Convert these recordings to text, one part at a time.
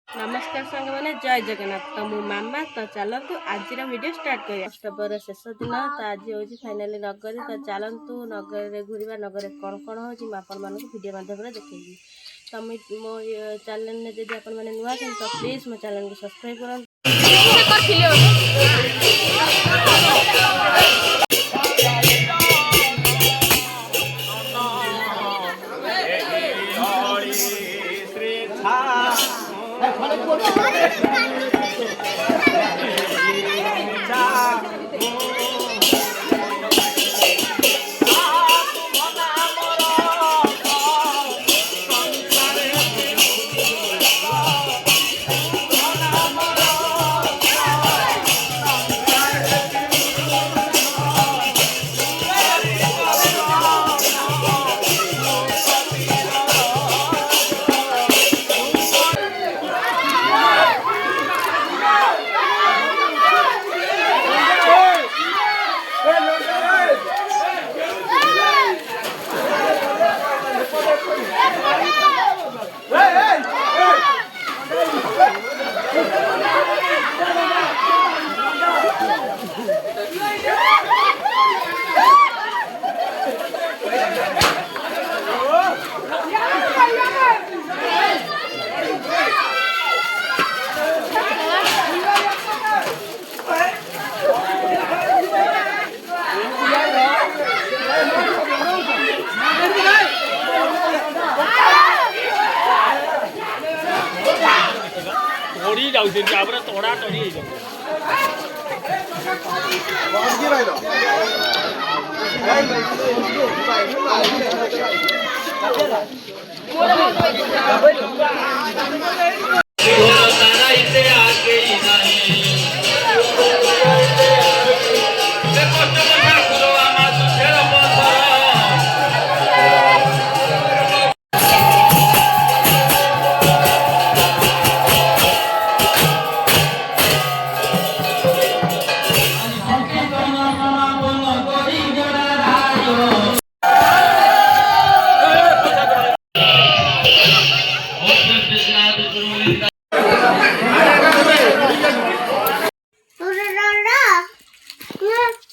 नमस्कार सांग मैंने जय जगन्नाथ तो मो मामा तो चलतु आज वीडियो स्टार्ट कर अक्टोबर शेष दिन तो आज हूँ फाइनाली नगर तो चलतु नगर घूरवा नगर कौन कौन हो आपण मानक वीडियो माध्यम देखी तो मो चैनल में जब आप नुआ तो प्लीज मो चैनल को सब्सक्राइब कर तोड़ी जाऊँ आपने तोड़ा तोड़ी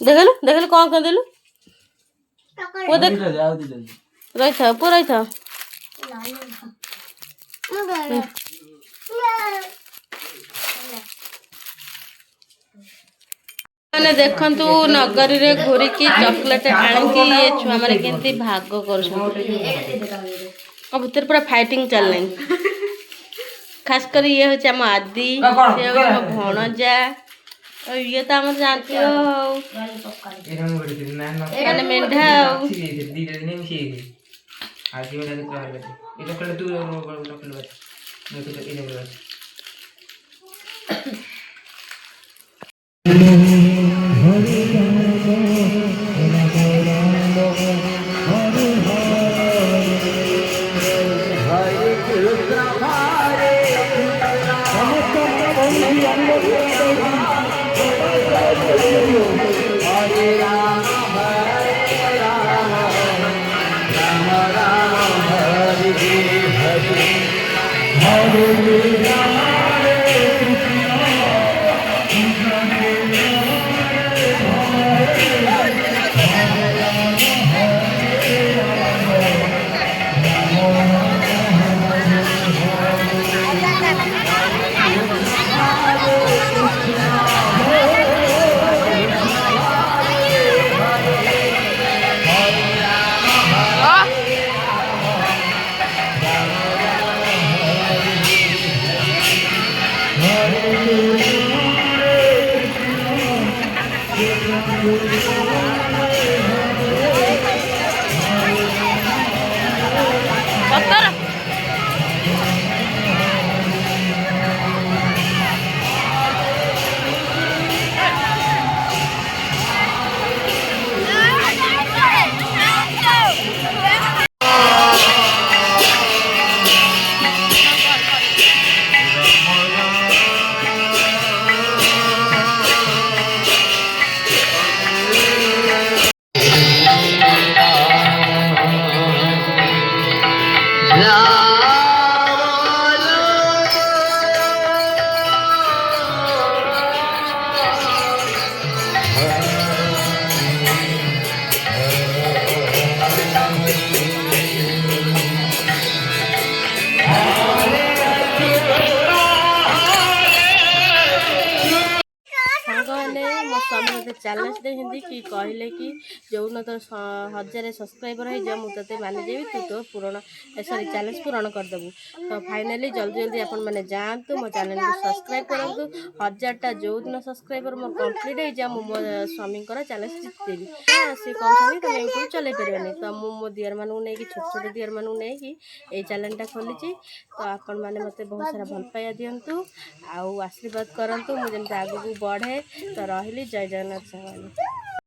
देखल देखल कौन कर देलु वो देख रही था पूरा था मैंने देखंतु नगरी रे घूरी की चॉकलेट आनिकी ये छुआ मारे केंती भाग कर अब भीतर पूरा फाइटिंग चल रही खास कर ये होचे हम आदि से हम भणजा और ये तो हम जानती हो मैंने मेंढा ମୋତେ ଚ୍ୟାଲେଞ୍ଜ ଦେଇଛନ୍ତି କି କହିଲେ କି ଯେଉଁଦିନ ତୋର 1000 ସବସ୍କ୍ରାଇବର ହେଇଯାଉ ମୁଁ ତୋତେ ମାନିଦେବି ତୁ ତୋ ଚ୍ୟାଲେଞ୍ଜ ପୂରଣ କରିଦେବୁ। ତ ଫାଇନାଲି ଜଲ୍ଦି ଜଲ୍ଦି ଆପଣମାନେ ଯାଆନ୍ତୁ ମୋ ଚ୍ୟାନେଲକୁ ସବସ୍କ୍ରାଇବ୍ କରନ୍ତୁ। 1000ଟା ଯେଉଁଦିନ ସବସ୍କ୍ରାଇବର ମୋର କମ୍ପ୍ଲିଟ୍ ହେଇଯାଉ ମୁଁ ମୋ ସ୍ୱାମୀଙ୍କର ଚ୍ୟାଲେଞ୍ଜ ଜିତିଦେବି। ସେ କହୁଛନ୍ତି ତମେ ୟୁଟ୍ୟୁବ୍ ଚଲେଇ ପାରିବନି। ତ ମୁଁ ମୋ ଦିଅରମାନଙ୍କୁ ନେଇକି ଛୋଟ ଛୋଟ ଦିଅରମାନଙ୍କୁ ନେଇକି ଏଇ ଚ୍ୟାନେଲଟା ଖୋଲିଛି। ତ ଆପଣମାନେ ମୋତେ ବହୁତ ସାରା ଭଲ ପାଇବା ଦିଅନ୍ତୁ ଆଉ ଆଶୀର୍ବାଦ କରନ୍ତୁ ମୁଁ ଯେମିତି ଆଗକୁ ବଢ଼େ। ତ ରହିଲି, ଜୟ ଜଗନ୍ନାଥ ସାଙ୍ଗମାନେ।